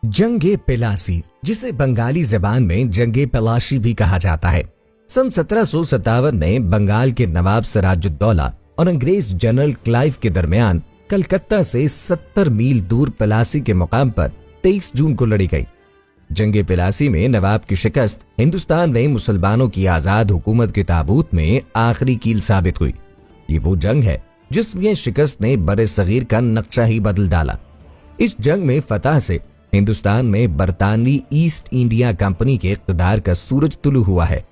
जंगे पिलासी, जिसे बंगाली जबान में जंगे पलाशी भी कहा जाता है, सन 1757 में बंगाल के नवाब सिराजुद्दौला और अंग्रेज जनरल क्लाइव के दरमियान कलकत्ता से 70 मील दूर पिलासी के मुकाम पर 23 जून को लड़ी गई। जंगे पिलासी में नवाब की शिकस्त हिंदुस्तान में मुसलमानों की आजाद हुकूमत के ताबूत में आखिरी कील साबित हुई। ये वो जंग है जिसमें शिकस्त ने बड़े सगीर का नक्शा ही बदल डाला। इस जंग में फतह से हिंदुस्तान में बरतानवी ईस्ट इंडिया कंपनी के इक़्तिदार का सूरज तुलू हुआ है।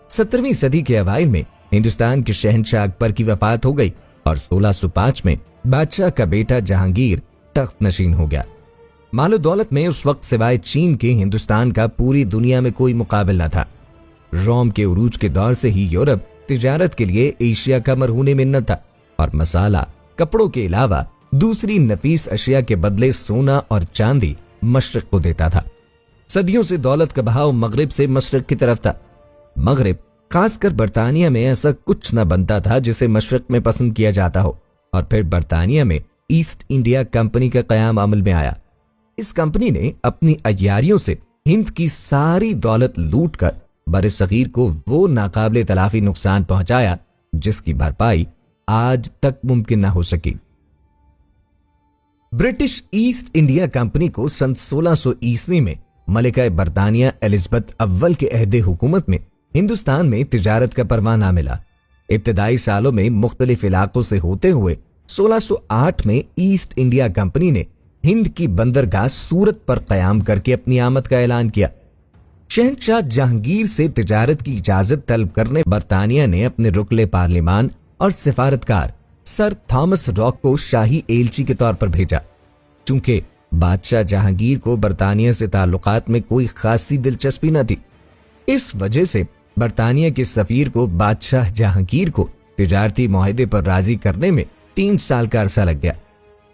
17वीं सदी के अवाइल में हिंदुस्तान के शहंशाह अकबर की वफात हो गई और 1605 में बादशाह का बेटा जहांगीर तख्त नशीन हो गया। मालो दौलत में उस वक्त सिवाय चीन के हिंदुस्तान का पूरी दुनिया में कोई मुकाबिल न था। रोम के उरूज के दौर से ही यूरोप तिजारत के लिए एशिया का मरहूने मिन्नत था और मसाला, कपड़ों के अलावा दूसरी नफीस अशिया के बदले सोना और चांदी मशरिक को देता था। सदियों से दौलत का बहाव मगरिब से मशरिक की तरफ था। मगरिब, खासकर बरतानिया में ऐसा कुछ न बनता था जिसे मशरिक में पसंद किया जाता हो। और फिर बरतानिया में ईस्ट इंडिया कंपनी का कयाम अमल में आया। इस कंपनी ने अपनी अय्यारियों से हिंद की सारी दौलत लूट कर बरे सगीर को वो नाकाबिले तलाफी नुकसान पहुंचाया जिसकी भरपाई आज तक मुमकिन न हो सकी। ब्रिटिश ईस्ट इंडिया कंपनी को सन 1600 ईस्वी में मलिका बरतानिया एलिजबेथ अव्वल के अहदे हुकूमत में हिंदुस्तान में तिजारत का परवाना मिला। इब्तदाई सालों में मुख्तलिफ इलाकों से होते हुए 1608 में ईस्ट इंडिया कंपनी ने हिंद की बंदरगाह सूरत पर कयाम करके अपनी आमद का ऐलान किया। शहंशाह जहांगीर से तिजारत की इजाजत तलब करने बरतानिया ने अपने रुकले पार्लिमान और सिफारतकार सर थॉमस रॉक को शाही एलची के तौर पर भेजा। चूंकि बादशाह जहांगीर को बरतानिया से ताल्लुकात में कोई खासी दिलचस्पी न थी, इस वजह से बरतानिया के सफीर को बादशाह जहांगीर को तिजारती मुआहदे पर राजी करने में 3 साल का अरसा लग गया।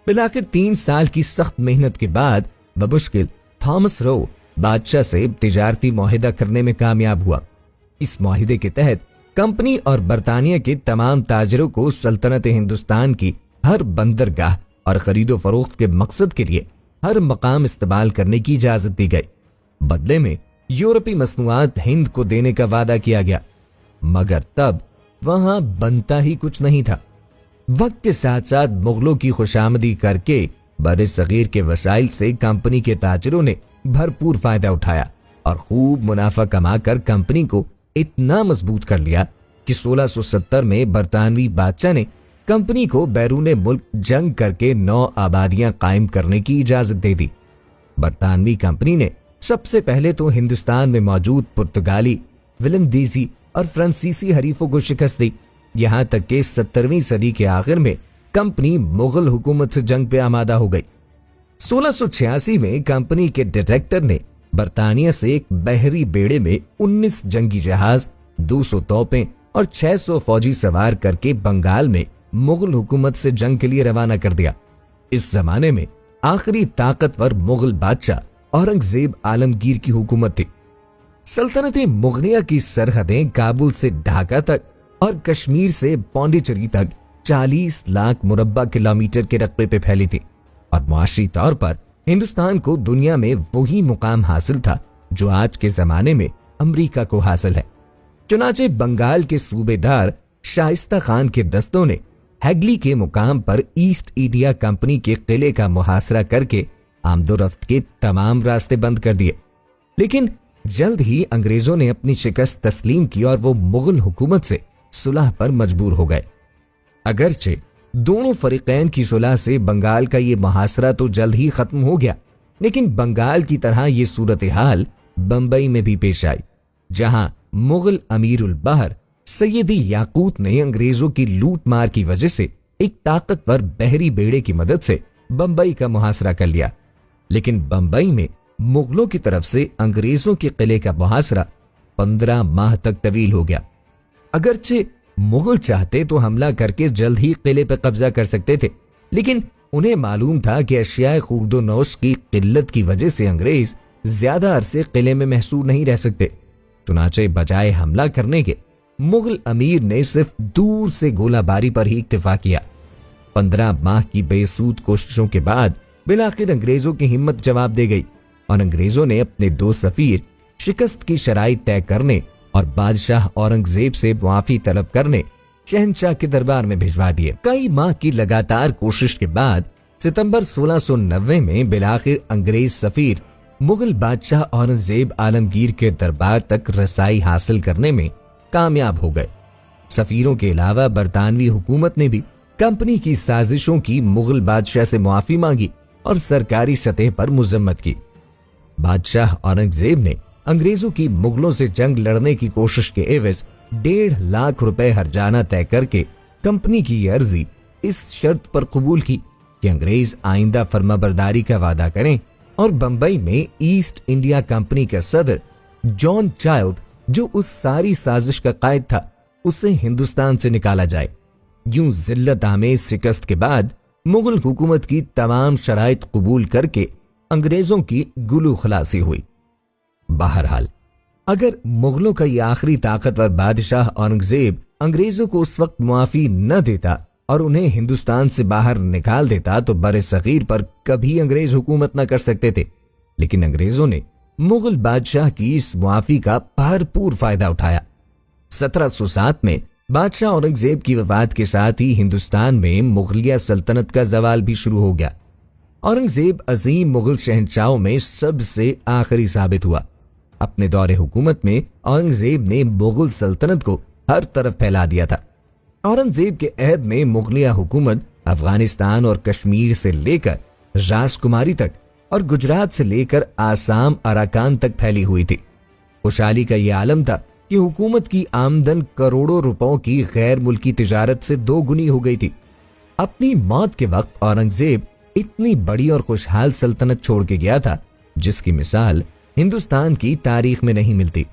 बिलाखिर 3 साल की सख्त मेहनत के बाद बमुश्किल थॉमस रो बादशाह से तिजारती मुआहदा करने में कामयाब हुआ। इस मुआहदे के तहत कंपनी और बरतानिया के तमाम ताजरों को सल्तनत हिंदुस्तान की हर बंदरगाह और खरीदो फरोख्त के मकसद के लिए हर मकाम इस्तेमाल करने की इजाजत दी गई। बदले में यूरोपी मसनूआत हिंद को देने का वादा किया गया, मगर तब वहां बनता ही कुछ नहीं था। वक्त के साथ साथ मुगलों की खुशामदी करके बड़े सगीर के वसाइल से कंपनी के ताजरों ने भरपूर फायदा उठाया और खूब मुनाफा कमाकर कंपनी को इतना मजबूत कर लिया कि 1670 में बरतानवी बादशाह ने कंपनी को बैरून मुल्क जंग करके 9 आबादियां कायम करने की इजाजत दे दी। बरतानवी कंपनी ने सबसे पहले तो हिंदुस्तान में मौजूद पुर्तगाली, विलंदीजी और फ्रांसीसी हरीफों को शिकस्त दी। यहां तक कि 17वीं सदी के आखिर में कंपनी मुगल हुकूमत से जंग पे आमादा हो गई। 1686 में कंपनी के डायरेक्टर ने बरतानिया से एक बहरी बेड़े में 19 जंगी जहाज, 200 तोपें और 600 फौजी सवार करके बंगाल में मुगल हुकूमत से जंग के लिए रवाना कर दिया। इस जमाने में आखिरी ताकतवर मुगल बादशाह औरंगजेब आलमगीर की हुकूमत थी। सल्तनत मुगलिया की सरहदें काबुल से ढाका तक और कश्मीर से पौंडीचेरी तक 40 लाख मुरब्बा किलोमीटर के रकबे पे फैली थी और मुआशी तौर पर हिंदुस्तान को दुनिया में वही मुकाम हासिल था जो आज के जमाने में अमेरिका को हासिल है। चुनाचे बंगाल के सूबेदार शाइस्ता खान के दस्तों ने हैगली के मुकाम पर ईस्ट इंडिया कंपनी के किले का मुहासरा करके आमदोरफ्त के तमाम रास्ते बंद कर दिए। लेकिन जल्द ही अंग्रेजों ने अपनी शिकस्त तस्लीम की और वो मुगल हुकूमत से सुलह पर मजबूर हो गए। अगरचे दोनों फरीकैन की सुलह से बंगाल का ये मुहासरा तो जल्द ही खत्म हो गया, लेकिन बंगाल की तरह ये सूरत हाल बंबई में भी पेश आई, जहां मुगल अमीरुल बहर सैयदी याकूत ने अंग्रेजों की लूट मार की वजह से एक ताकतवर बहरी बेड़े की मदद से बंबई का मुहासरा कर लिया। लेकिन बंबई में मुगलों की तरफ से अंग्रेजों के किले का मुहासरा 15 माह तक तवील हो गया। अगरचे मुगल चाहते तो हमला करके जल्द ही किले पर कब्जा कर सकते थे, लेकिन उन्हें मालूम था कि अशियाए खुर्दो नौश की किल्लत की वजह से अंग्रेज ज्यादा अरसे किले में महसूर नहीं रह सकते। चुनाचे बजाय हमला करने के मुगल अमीर ने सिर्फ दूर से गोलाबारी पर ही इक्तिफा किया। 15 माह की बेसूद कोशिशों के बाद बिलाखिर अंग्रेजों की हिम्मत जवाब दे गई और अंग्रेजों ने अपने 2 सफीर शिकस्त की शराइत तय करने और बादशाह औरंगजेब से मुआफी तलब करने शहंशाह के दरबार में भिजवा दिए। कई माह की लगातार कोशिश के बाद सितंबर 1690 में बिलाखिर अंग्रेज सफीर मुगल बादशाह औरंगजेब आलमगीर के दरबार तक रसाई हासिल करने में कामयाब हो गए। सफीरों के अलावा बरतानवी हुकूमत ने भी कंपनी की साजिशों की मुगल बादशाह से मुआफी मांगी और सरकारी सतह पर मुजम्मत की। बादशाह औरंगजेब ने अंग्रेजों की मुगलों से जंग लड़ने की कोशिश के एवज 1.5 लाख रुपए हर्जाना तय करके कंपनी की अर्जी इस शर्त पर कबूल की कि अंग्रेज आइंदा फर्माबरदारी का वादा करें और बंबई में ईस्ट इंडिया कंपनी का सदर जॉन चाइल्ड, जो उस सारी साजिश का कायद था, उसे हिंदुस्तान से निकाला जाए। यूं जिल्लत आमेज शिकस्त के बाद मुगल हुकूमत की तमाम शराइत कबूल करके अंग्रेजों की गुलू खलासी हुई। बहरहाल, अगर मुगलों का यह आखिरी ताकतवर बादशाह औरंगजेब अंग्रेजों को उस वक्त मुआफी न देता और उन्हें हिंदुस्तान से बाहर निकाल देता तो बरे सगीर पर कभी अंग्रेज हुकूमत न कर सकते थे। लेकिन अंग्रेजों ने मुगल बादशाह की इस मुआफी का भरपूर फायदा उठाया। 1707 में बादशाह औरंगजेब की वफात के साथ ही हिंदुस्तान में मुगलिया सल्तनत का जवाल भी शुरू हो गया। औरंगजेब अजीम मुगल शहंशाहों में सबसे आखिरी साबित हुआ। अपने दौरे हुकूमत में औरंगजेब ने मुगल सल्तनत को हर तरफ फैला दिया था। औरंगजेब के अहद में मुगलिया हुकूमत अफगानिस्तान और कश्मीर से लेकर राजकुमारी तक और गुजरात से लेकर आसाम अराकान तक फैली हुई थी। खुशहाली का यह आलम था कि हुकूमत की आमदन करोड़ों रुपयों की गैर मुल्की तिजारत से 2 गुनी हो गई थी। अपनी मौत के वक्त औरंगजेब इतनी बड़ी और खुशहाल सल्तनत छोड़ के गया था जिसकी मिसाल हिंदुस्तान की तारीख में नहीं मिलती।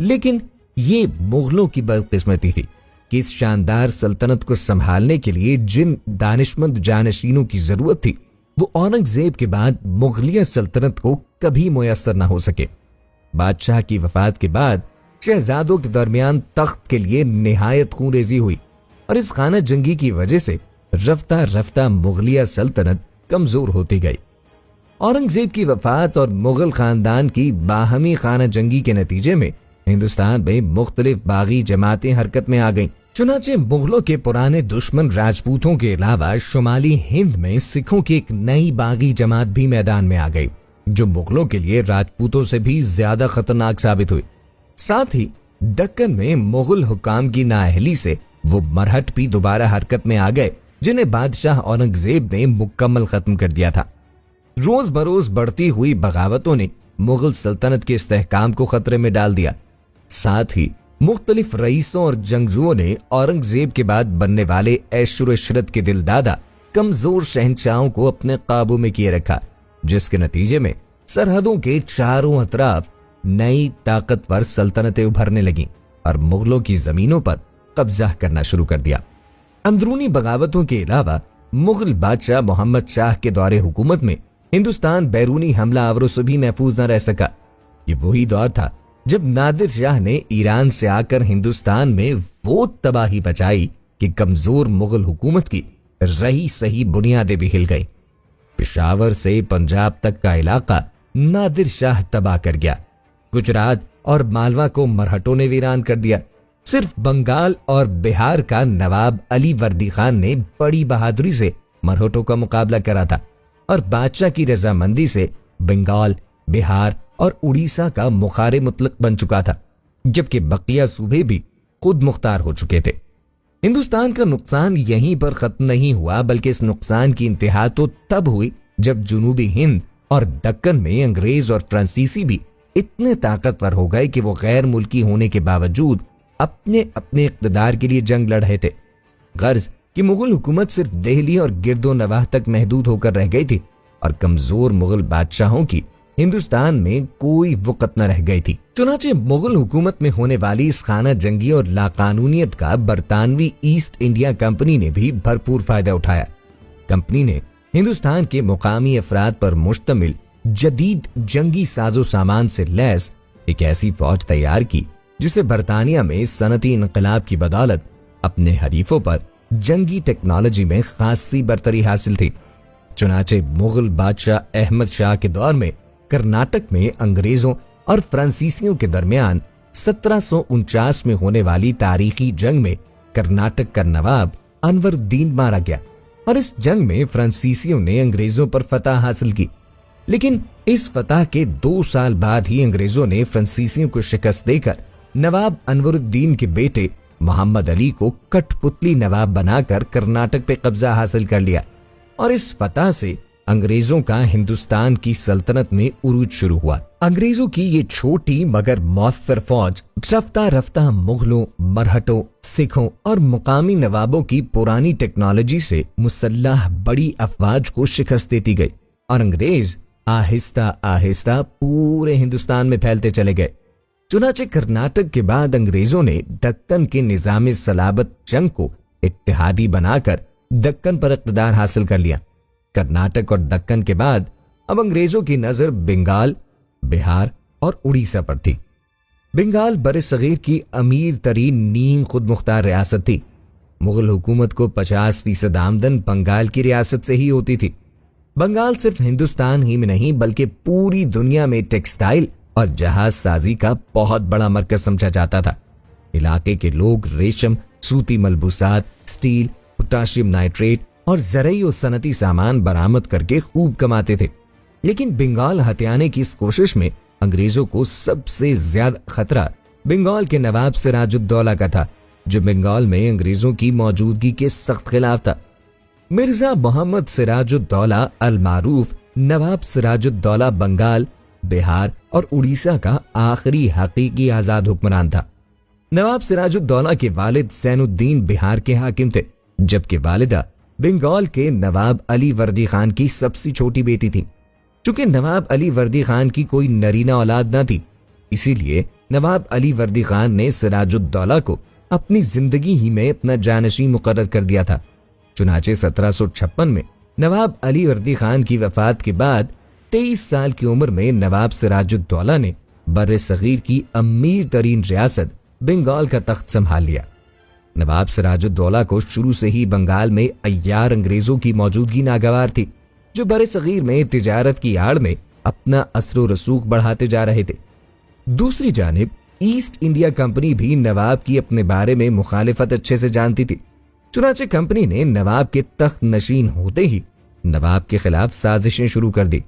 लेकिन ये मुगलों की बदकिस्मती थी कि इस शानदार सल्तनत को संभालने के लिए जिन दानिशमंद जानशीनों की जरूरत थी वो औरंगजेब के बाद मुगलिया सल्तनत को कभी मुयस्सर न हो सके। बादशाह की वफात के बाद शहजादों के दरमियान तख्त के लिए निहायत खूनरेजी हुई और इस खाना जंगी की वजह से रफ्ता रफ्ता मुगलिया सल्तनत कमजोर होती गई। औरंगजेब की वफात और मुगल खानदान की बाहमी खाना जंगी के नतीजे में हिंदुस्तान में मुख्तलिफ बागी जमातें हरकत में आ गईं। चुनाचे मुगलों के पुराने दुश्मन राजपूतों के अलावा शुमाली हिंद में सिखों की एक नई बागी जमात भी मैदान में आ गई जो मुगलों के लिए राजपूतों से भी ज्यादा खतरनाक साबित हुई। साथ ही दक्कन में मुगल हुकाम की नाअहली से वो मरहट भी दोबारा हरकत में आ गए जिन्हें बादशाह औरंगजेब ने मुकम्मल खत्म कर दिया था। रोज बरोज बढ़ती हुई बगावतों ने मुगल सल्तनत के इस्तेहकाम को खतरे में डाल दिया। साथ ही मुख्तलिफ रईसों और जंगजुओं ने औरंगजेब के बाद बनने वाले ऐशुर इशरत के दिलदादा कमजोर शहंशाहों को अपने काबू में किए रखा, जिसके नतीजे में सरहदों के चारों अतराफ नई ताकतवर सल्तनतें उभरने लगीं और मुगलों की जमीनों पर कब्जा करना शुरू कर दिया। अंदरूनी बगावतों के अलावा मुगल बादशाह मोहम्मद शाह के दौरे हुकूमत में हिंदुस्तान बैरूनी हमला आवरों से भी महफूज न रह सका। ये वही दौर था जब नादिर शाह ने ईरान से आकर हिंदुस्तान में वो तबाही मचाई कि कमजोर मुगल हुकूमत की रही सही बुनियादें भी हिल गई। पेशावर से पंजाब तक का इलाका नादिर शाह तबाह कर गया। गुजरात और मालवा को मरहटों ने वीरान कर दिया। सिर्फ बंगाल और बिहार का नवाब अली वर्दी खान ने बड़ी बहादुरी से मरहटों का मुकाबला करा था और बादशाह की रजामंदी से बंगाल, बिहार और उड़ीसा का मुखारे मुतलक बन चुका था, जबकि बकिया सूबे भी खुद मुख्तार हो चुके थे। हिंदुस्तान का नुकसान यहीं पर खत्म नहीं हुआ, बल्कि इस नुकसान की इंतहा तो तब हुई जब जुनूबी हिंद और दक्कन में अंग्रेज और फ्रांसीसी भी इतने ताकतवर हो गए कि वो गैर मुल्की होने के बावजूद अपने अपने इक़्तिदार के लिए जंग लड़ रहे थे। गर्ज कि मुगल हुकूमत सिर्फ दिल्ली और गिरदो नवाह तक महदूद होकर रह गई थी और कमजोर मुगल बादशाहों की हिंदुस्तान में कोई वक़्त न रह गई थी। चुनाचे मुगल हुकूमत में होने वाली इस खाना जंगी और लाकानूनियत का बरतानवी ईस्ट इंडिया कंपनी ने भी भरपूर फायदा उठाया। कंपनी ने हिंदुस्तान के मुकामी अफराद पर मुश्तमिल जदीद जंगी साजो सामान से लैस एक ऐसी फौज तैयार की जिसे बरतानिया में सनती इनकलाब की बदौलत अपने हरीफों पर जंगी टेक्नोलॉजी में खासी बरतरी हासिल थी। चुनाचे मुगल बादशाह अहमद शाह के दौर में कर्नाटक में अंग्रेजों और फ्रांसीसियों के दरमियान 1749 में होने वाली तारीखी जंग में कर्नाटक का नवाब अनवरुद्दीन मारा गया और इस जंग में फ्रांसीसियों ने अंग्रेजों पर फतह हासिल की। लेकिन इस फतह के 2 साल बाद ही अंग्रेजों ने फ्रांसीसियों को शिकस्त देकर नवाब अनवरुद्दीन के बेटे मोहम्मद अली को कठपुतली नवाब बनाकर कर्नाटक पे कब्जा हासिल कर लिया और इस फतह से अंग्रेजों का हिंदुस्तान की सल्तनत में उरूज शुरू हुआ। अंग्रेजों की ये छोटी मगर मौसर फौज रफ्ता रफ्ता मुगलों, मरहटों, सिखों और मुकामी नवाबों की पुरानी टेक्नोलॉजी से मुसल्लह बड़ी अफवाज को शिकस्त देती गई और अंग्रेज आहिस्ता आहिस्ता पूरे हिंदुस्तान में फैलते चले गए। चुनाचे कर्नाटक के बाद अंग्रेजों ने दक्कन के निजाम सलाबत जंग को इत्तेहादी बनाकर दक्कन पर इक़्तिदार हासिल कर लिया। कर्नाटक और दक्कन के बाद अब अंग्रेजों की नजर बंगाल, बिहार और उड़ीसा पर थी। बंगाल बरसगीर की अमीर तरीन नीम खुद मुख्तार रियासत थी। मुगल हुकूमत को 50% आमदन बंगाल की रियासत से ही होती थी। बंगाल सिर्फ हिंदुस्तान ही में नहीं बल्कि पूरी दुनिया में टेक्सटाइल और जहाज साजी का बहुत बड़ा मरकज समझा जाता था। इलाके के लोग रेशम, सूती मलबूसात, स्टील, पोटाशियम नाइट्रेट और ज़रई और सनती सामान बरामद करके खूब कमाते थे। लेकिन बंगाल हथियाने की इस कोशिश में अंग्रेजों को सबसे ज्यादा खतरा बंगाल के नवाब सिराजुद्दौला का था, जो बंगाल में अंग्रेजों की मौजूदगी के सख्त खिलाफ था। मिर्जा मोहम्मद सिराजुद्दौला अल मारूफ नवाब सिराजुद्दौला बंगाल, बिहार और उड़ीसा का आखिरी हकीकी आजाद हुक्मरान था। नवाब सिराजुद्दौला के वालिद ज़ैनुद्दीन बिहार के हाकिम थे, जबकि वालिदा बंगाल के नवाब अली वर्दी खान की सबसे छोटी बेटी थी। चूंकि नवाब अली वर्दी खान की कोई नरीना औलाद न थी, इसीलिए नवाब अली वर्दी खान ने सिराजुद्दौला को अपनी जिंदगी ही में अपना जानशीं मुकर्रर कर दिया था। चुनाचे 1756 में नवाब अली वर्दी खान की वफात के बाद 23 साल की उम्र में नवाब सिराजुद्दौला ने बर्रे सगीर की अमीर तरीन रियासत बंगाल का तख्त संभाल लिया। नवाब सिराजुद्दौला को शुरू से ही बंगाल में अय्यार अंग्रेजों की मौजूदगी नागवार थी, जो बड़े सगीर में तिजारत की आड़ में अपना असर रसूख बढ़ाते जा रहे थे। दूसरी जानिब ईस्ट इंडिया कंपनी भी नवाब की अपने बारे में मुखालिफत अच्छे से जानती थी। चुनाचे कंपनी ने नवाब के तख्त नशीन होते ही नवाब के खिलाफ साजिशें शुरू कर दी।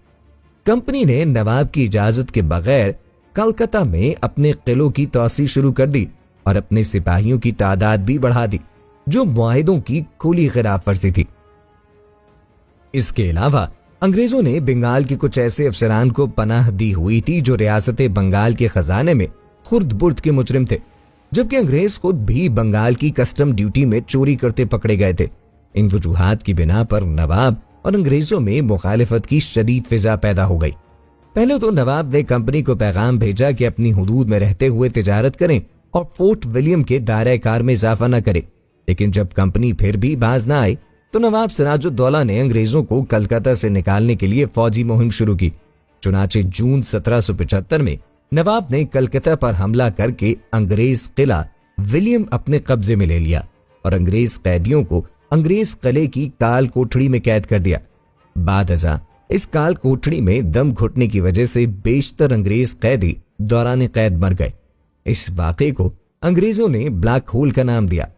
कंपनी ने नवाब की इजाजत के बगैर कलकत्ता में अपने किलों की तोसी शुरू कर दी और अपने सिपाहियों की तादाद भी बढ़ा दी, जो मुआहिदों की खुली खिलाफ वर्जी थी। इसके अलावा अंग्रेजों ने बंगाल के कुछ ऐसे अफसरान को पनाह दी हुई थी जो रियासत बंगाल के खजाने में खुर्द बुर्द के मुजरिम थे, जबकि अंग्रेज खुद भी बंगाल की कस्टम ड्यूटी में चोरी करते पकड़े गए थे। इन वजूहात की बिना पर नवाब और अंग्रेजों में मुखालिफत की शदीद फिजा पैदा हो गई। पहले तो नवाब ने कंपनी को पैगाम भेजा कि अपनी हुदूद में रहते हुए तिजारत करें और फोर्ट विलियम के दायरे कार में इजाफा न करे। लेकिन जब कंपनी फिर भी बाज न आई तो नवाब सिराजुद्दौला ने अंग्रेजों को कलकत्ता से निकालने के लिए फौजी मुहिम शुरू की। चुनाचे जून 1775 में नवाब ने कलकत्ता पर हमला करके अंग्रेज किला विलियम अपने कब्जे में ले लिया और अंग्रेज कैदियों को अंग्रेज किले की काल कोठड़ी में कैद कर दिया। बादअज़ा इस काल कोठड़ी में दम घुटने की वजह से बेशतर अंग्रेज कैदी दौरान कैद मर गए। इस वाक़े को अंग्रेजों ने ब्लैक होल का नाम दिया।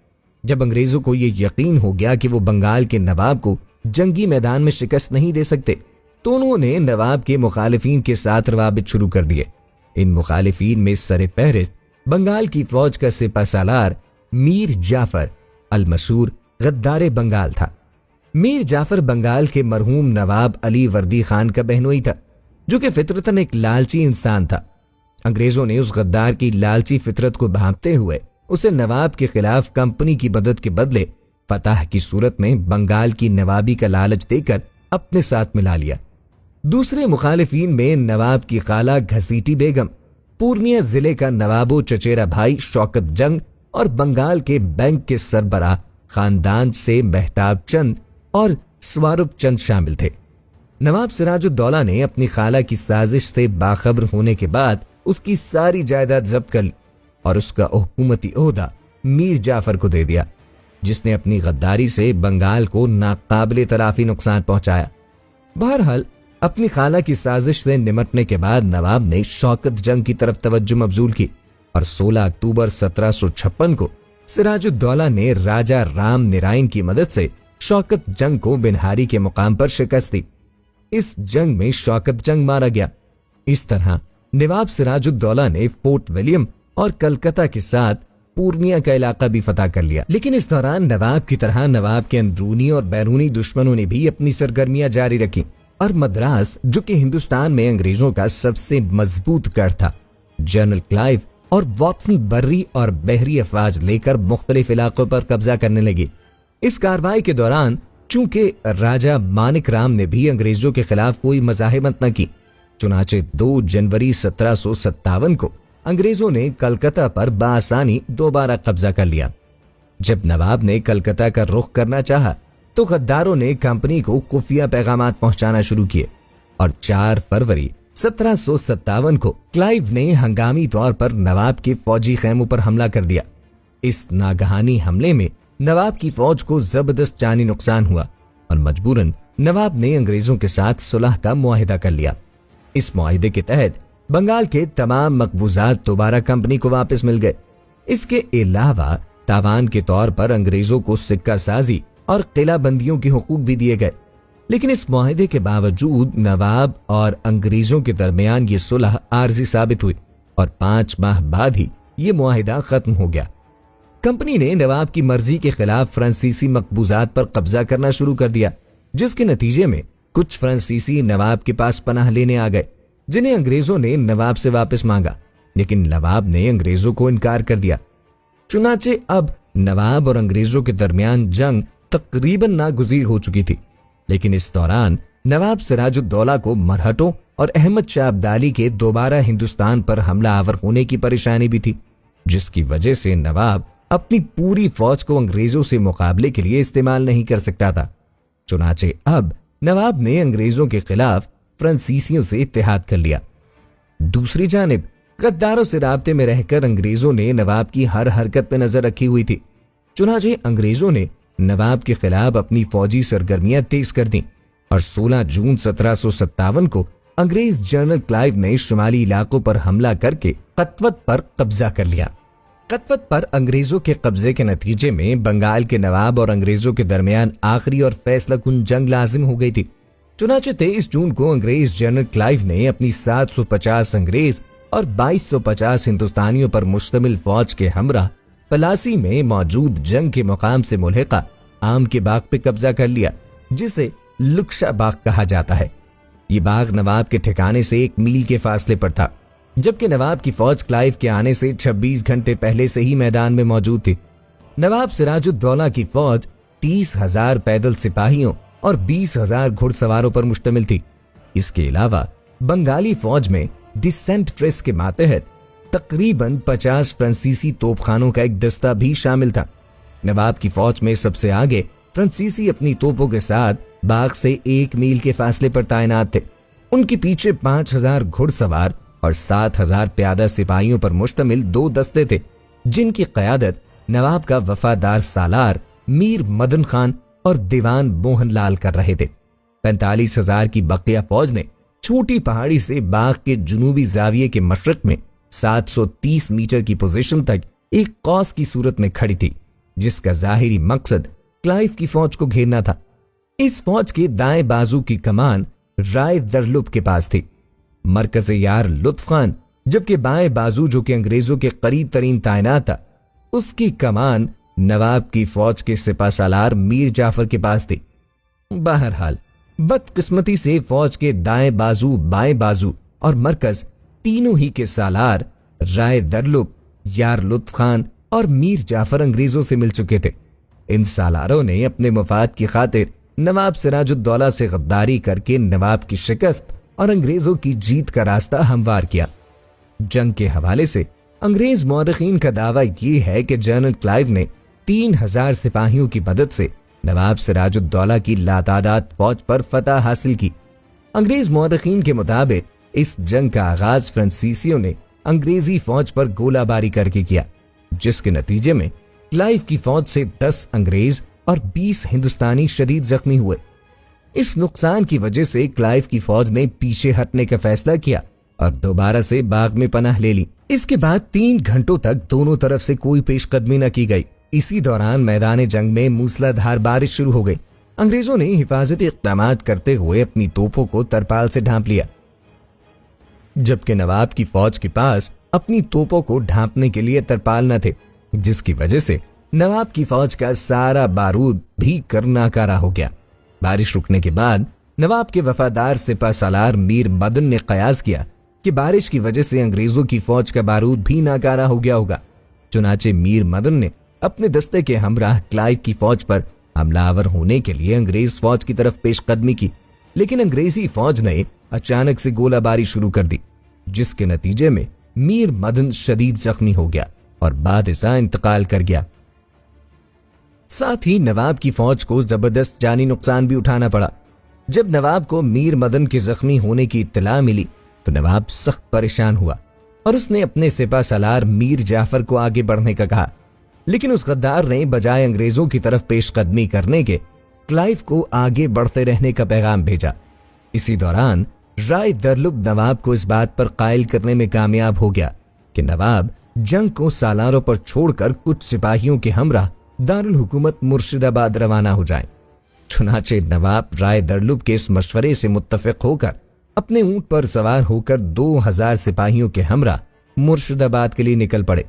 जब अंग्रेजों को यह यकीन हो गया कि वो बंगाल के नवाब को जंगी मैदान में शिकस्त नहीं दे सकते, तो उन्होंने नवाब के मुखालिफिन के साथ रवाबित शुरू कर दिए। इन मुखालिफिन में सर फहरिस्त बंगाल की फौज का सिपा सालार मीर जाफर अल मशहूर गद्दारे बंगाल था। मीर जाफर बंगाल के मरहूम नवाब अली वर्दी खान का बहनोई था, जो कि फितरतन एक लालची इंसान था। अंग्रेजों ने उस गद्दार की लालची फितरत को भांपते हुए उसे नवाब के खिलाफ कंपनी की मदद के बदले फतह की सूरत में बंगाल की नवाबी का लालच देकर अपने साथ मिला लिया। दूसरे मुखालिफिन में नवाब की खाला घसीटी बेगम, पूर्णिया जिले का नवाबो चचेरा भाई शौकत जंग और बंगाल के बैंक के सरबराह खानदान से मेहताब चंद और स्वारूप चंद शामिल थे। नवाब सिराजुद्दौला ने अपनी खाला की साजिश से बाखबर होने के बाद उसकी सारी जायदाद जब्त कर ली और उसका हुकूमती ओहदा मीर जाफर को दे दिया, जिसने अपनी गद्दारी से बंगाल को नाकाबिले तलाफी नुकसान पहुंचाया। बहरहाल अपनी खाला की साजिश से निमटने के बाद नवाब ने शौकत जंग की तरफ तवज्जो मबजूल की और 16 अक्टूबर 1756 को सिराजुद्दौला ने राजा राम नारायण की मदद से शौकत जंग को बिनहारी के मुकाम पर शिकस्त दी। इस जंग में शौकत जंग मारा गया। इस तरह नवाब सिराजुद्दौला ने फोर्ट विलियम और कलकत्ता के साथ पूर्णिया का इलाका भी फतह कर लिया। लेकिन इस दौरान नवाब की तरह नवाब के अंदरूनी और बैरूनी दुश्मनों ने भी अपनी सरगर्मियां जारी रखी और मद्रास, जो कि हिंदुस्तान में अंग्रेजों का सबसे मजबूत गढ़ था, जनरल क्लाइव और वॉटसन बर्री और बहरी अफवाज लेकर मुख्तलिफ इलाकों पर कब्जा करने लगी। इस कार्रवाई के दौरान चूंकि राजा मानिक राम ने भी अंग्रेजों के खिलाफ कोई मज़ाहिमत न की, चुनाचे 2 जनवरी 1757 को अंग्रेजों ने कलकत्ता पर बआसानी दोबारा कब्जा कर लिया। जब नवाब ने कलकत्ता का रुख करना चाहा तो गद्दारों ने कंपनी को खुफिया पैगामात पहुंचाना शुरू किए और 4 फरवरी 1757 को क्लाइव ने हंगामी तौर पर नवाब के फौजी खेमों पर हमला कर दिया। इस नागहानी हमले में नवाब की फौज को जबरदस्त जानी नुकसान हुआ और मजबूरन नवाब ने अंग्रेजों के साथ सुलह का मुआहिदा कर लिया। इस मुआहिदे के तहत बंगाल के तमाम मकबूजात दोबारा कंपनी को वापस मिल गए। इसके अलावा तावान के तौर पर अंग्रेजों को सिक्का साजी और किलाबंदियों के हुकूक भी दिए गए। लेकिन इस मुआहिदे के बावजूद नवाब और अंग्रेजों के दरमियान ये सुलह आर्जी साबित हुई और 5 माह बाद ही ये मुआहिदा खत्म हो गया। कंपनी ने नवाब की मर्जी के खिलाफ फ्रांसीसी मकबूजात पर कब्जा करना शुरू कर दिया, जिसके नतीजे में कुछ फ्रांसीसी नवाब के पास पनाह लेने आ गए, जिन्हें अंग्रेजों ने नवाब से वापस मांगा। लेकिन नवाब ने अंग्रेजों को इनकार कर दिया। चुनाचे अब नवाब और अंग्रेजों के दरमियान जंग तकरीबन नागुजीर हो चुकी थी। लेकिन इस दौरान नवाब सिराजुद्दौला को मरहटों और अहमद शाह अब्दाली के दोबारा हिंदुस्तान पर हमला आवर होने की परेशानी भी थी, जिसकी वजह से नवाब अपनी पूरी फौज को अंग्रेजों से मुकाबले के लिए इस्तेमाल नहीं कर सकता था। चुनाचे अब नवाब ने अंग्रेजों के खिलाफ फ्रांसीसियों से इत्तेहाद कर लिया। दूसरी जानिब गद्दारों से राब्ते में रहकर अंग्रेजों ने नवाब की हर हरकत पे नजर रखी हुई थी। चुनाचे अंग्रेजों ने नवाब के खिलाफ अपनी फौजी सरगर्मियां तेज कर दी और 16 जून 1757 को अंग्रेज जनरल क्लाइव ने शुमाली इलाकों पर हमला करके कतवत पर कब्जा कर लिया। कतवत पर अंग्रेजों के कब्जे के नतीजे में बंगाल के नवाब और अंग्रेजों के दरमियान आखिरी और फैसला कुन जंग लाजिम हो गई थी। चुनाचे 23 जून को अंग्रेज जनरल क्लाइव ने अपनी 750 अंग्रेज और 2250 हिंदुस्तानियों पर मुश्तमिल फौज के हमरा पलासी में मौजूद जंग के मुकाम से मुल्हिका आम के बाग पे कब्जा कर लिया, जिसे लुक्शा बाग कहा जाता है। ये बाग नवाब के ठिकाने से 1 मील के फासले पर था, जबकि नवाब की फौज क्लाइव के आने से 26 घंटे पहले से ही मैदान में मौजूद थी। नवाब सिराजुद्दौला की फौज 30,000 पैदल सिपाहियों और 20,000 घुड़सवारों पर मुश्तमिल थी। इसके अलावा बंगाली फौज में डिसेंट प्रेस के मातहत तकरीबन 50 फ्रांसीसी तोपखानों का एक दस्ता भी शामिल था। नवाब की फौज में सबसे आगे फ्रांसीसी अपनी तोपों के साथ बाग से 1 मील के फासले पर तैनात थे। उनके पीछे 5,000 घुड़सवार और 7,000 प्यादा सिपाहियों पर मुश्तमिल 2 दस्ते थे, जिनकी क़यादत नवाब का वफादार सालार मीर मदन खान और दीवान मोहन लाल कर रहे थे। 45,000 की बकिया फौज ने छोटी पहाड़ी से बाग के जुनूबी जाविये के मशरक में 730 मीटर की पोजीशन तक एक कौस की सूरत में खड़ी थी, जिसका जाहिरी मकसद क्लाइव की फौज को घेरना था। इस फौज के दाएं बाजू की कमान राय दरलुब के पास थी, मरकज यार लुत्फ खान, जबकि बाएं बाजू जो कि अंग्रेजों के करीब तरीन तैनात था, उसकी कमान नवाब की फौज के सिपाहसालार मीर जाफर के पास थी। बहरहाल बदकिस्मती से फौज के दाएं बाजू, बाएं बाजू और मरकज तीनों ही के सालार राय दरलुब, यार लुत्फ खान और मीर जाफर अंग्रेजों से मिल चुके थे। इन सालारों ने अपने मफाद की खातिर नवाब सिराजुद्दौला से गद्दारी करके नवाब की शिकस्त और अंग्रेजों की जीत का रास्ता हमवार किया। जंग के हवाले से अंग्रेज मौरखीन का दावा यह है कि जनरल क्लाइव ने 3,000 सिपाहियों की मदद से नवाब सिराजुद्दौला की लातादाद फौज पर फतह हासिल की। अंग्रेज मौरखीन के मुताबिक इस जंग का आगाज फ्रांसीसियों ने अंग्रेजी फौज पर गोलाबारी करके किया, जिसके नतीजे में क्लाइव की फौज से 10 अंग्रेज और 20 हिंदुस्तानी शदीद जख्मी हुए। इस नुकसान की वजह से क्लाइव की फौज ने पीछे हटने का फैसला किया और दोबारा से बाग में पनाह ले ली। इसके बाद 3 घंटों तक दोनों तरफ से कोई पेशकदमी न की गई। इसी दौरान मैदान जंग में मूसलाधार बारिश शुरू हो गई। अंग्रेजों ने हिफाजती इक़दाम करते हुए अपनी तोपों को तरपाल से ढांप लिया, जबकि नवाब की फौज के पास अपनी तोपों को ढांपने के लिए तरपाल न थे, जिसकी वजह से नवाब की फौज का सारा बारूद भी कर नाकारा हो गया। बारिश रुकने के बाद नवाब के वफादार सिपह सालार मीर मदन ने कयास किया कि बारिश की वजह से अंग्रेजों की फौज का बारूद भी नाकारा हो गया होगा। चुनाचे मीर मदन ने अपने दस्ते के हमराह क्लाइव की फौज पर हमलावर होने के लिए अंग्रेज फौज की तरफ पेशकदमी की, लेकिन अंग्रेजी फौज ने अचानक से गोलाबारी शुरू कर दी, जिसके नतीजे में मीर मदन शदीद जख्मी हो गया और बादशाह इंतकाल कर गया। साथ ही नवाब की फौज को जबरदस्त जानी नुकसान भी उठाना पड़ा। जब नवाब को मीर मदन के जख्मी होने की इत्तला मिली तो नवाब सख्त परेशान हुआ और उसने अपने सिपह सालार मीर जाफर को आगे बढ़ने का कहा, लेकिन उस गद्दार ने बजाय अंग्रेजों की तरफ पेशकदमी करने के क्लाइव को आगे बढ़ते रहने का पैगाम भेजा। इसी दौरान राय दरलुब नवाब को इस बात पर कायल करने में कामयाब हो गया कि नवाब जंग को सालारों पर छोड़कर कुछ सिपाहियों के हमराह दारुल हुकूमत मुर्शिदाबाद रवाना हो जाएं। चुनाचे नवाब राय दरलुब के इस मशवरे से मुत्तफिक होकर अपने ऊंट पर सवार होकर 2000 सिपाहियों के हमराह मुर्शिदाबाद के लिए निकल पड़े।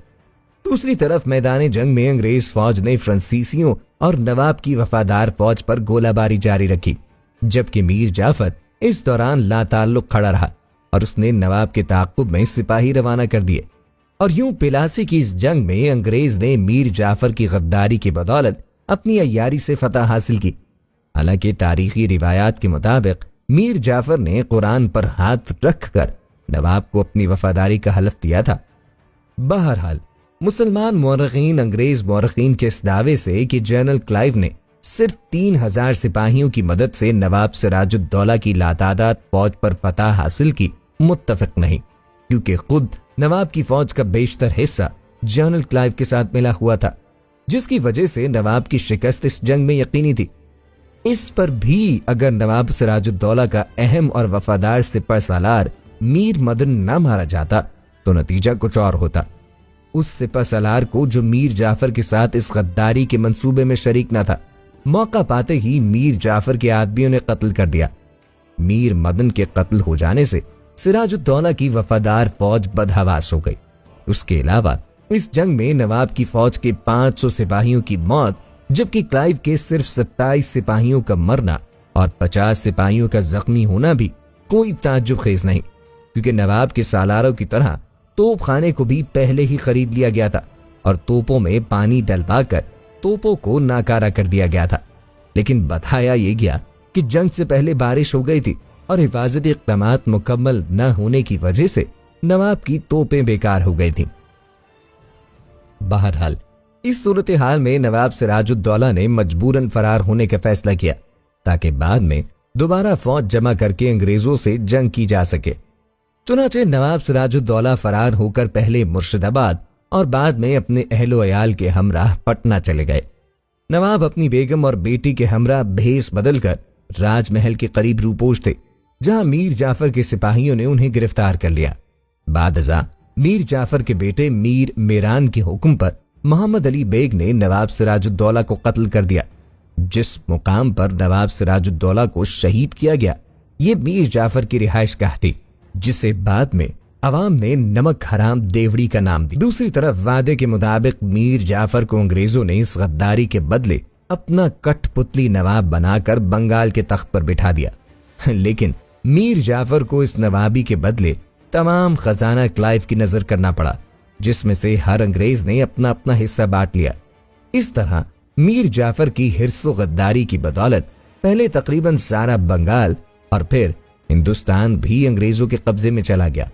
दूसरी तरफ मैदान जंग में अंग्रेज फौज ने फ्रांसीसियों और नवाब की वफादार फौज पर गोलाबारी जारी रखी, जबकि मीर जाफर इस दौरान लाताल्लुक खड़ा रहा और उसने नवाब के ताक़ुब में सिपाही रवाना कर दिए। और यूं पिलासी की इस जंग में अंग्रेज ने मीर जाफर की गद्दारी की बदौलत अपनी अय्यारी से फतह हासिल की। हालांकि तारीखी रिवायात के मुताबिक मीर जाफर ने कुरान पर हाथ रखकर नवाब को अपनी वफादारी का हलफ दिया था। बहरहाल मुसलमान मौरखीन अंग्रेज मौरखीन के इस दावे से कि जनरल क्लाइव ने सिर्फ 3000 सिपाहियों की मदद से नवाब सिराजुद्दौला की लातादाद फौज पर फतह हासिल की मुत्तफिक नहीं, क्योंकि खुद नवाब की फौज का बेशतर हिस्सा जनरल क्लाइव के साथ मिला हुआ था, जिसकी वजह से नवाब की शिकस्त इस जंग में यकीनी थी। इस पर भी अगर नवाब सिराजुद्दौला का अहम और वफादार सिपह सालार मीर मदन न मारा जाता तो नतीजा कुछ और होता। उस सिपह सालार को जो मीर जाफर के साथ इस गद्दारी के मंसूबे में शरीक न था, मौका पाते ही मीर जाफर के आदमियों ने कत्ल कर दिया। मीर मदन के कत्ल हो जाने से सिराजुद्दौला की वफादार फौज बदहवास हो गई। उसके अलावा इस जंग में नवाब की फौज के 500 सिपाहियों की मौत, जबकि क्लाइव के सिर्फ 27 सिपाहियों का मरना और 50 सिपाहियों का जख्मी होना भी कोई ताज्जुब खेज नहीं, क्योंकि नवाब के सालारों की तरह तोप खाने को भी पहले ही खरीद लिया गया था और तोपों में पानी डलवाकर तोपों को नाकारा कर दिया गया था। लेकिन बताया यह गया कि जंग से पहले बारिश हो गई थी और हिफाजती इक़दामात मुकम्मल न होने की वजह से नवाब की तोपें बेकार हो गई थीं। बहरहाल इस सूरत हाल में नवाब सिराजुद्दौला ने मजबूरन फरार होने का फैसला किया ताकि बाद में दोबारा फौज जमा करके अंग्रेजों से जंग की जा सके। चुनाचे नवाब सिराजुद्दौला फरार होकर पहले मुर्शिदाबाद और बाद में अपने अहलो अयाल के हमराह पटना चले गए। नवाब अपनी बेगम और बेटी के हमराह भेस बदलकर राजमहल के करीब रूपोश थे, जहां मीर जाफर के सिपाहियों ने उन्हें गिरफ्तार कर लिया। बादशाह मीर जाफर के बेटे मीर मेरान के हुक्म पर मोहम्मद अली बेग ने नवाब सिराजुद्दौला को कत्ल कर दिया। जिस मुकाम पर नवाब सिराजुद्दौला को शहीद किया गया, ये मीर जाफर की रिहाइशगाह थी, जिसे बाद में अवाम ने नमक हराम देवड़ी का नाम दिया। दूसरी तरफ वादे के मुताबिक मीर जाफर को अंग्रेजों ने इस गद्दारी के बदले अपना कठपुतली नवाब बनाकर बंगाल के तख्त पर बिठा दिया। लेकिन मीर जाफर को इस नवाबी के बदले तमाम खजाना क्लाइव की नजर करना पड़ा, जिसमें से हर अंग्रेज ने अपना अपना हिस्सा बांट लिया। इस तरह मीर जाफर की हिर्सो गद्दारी की बदौलत पहले तकरीबन सारा बंगाल और फिर हिंदुस्तान भी अंग्रेजों के कब्जे में चला गया।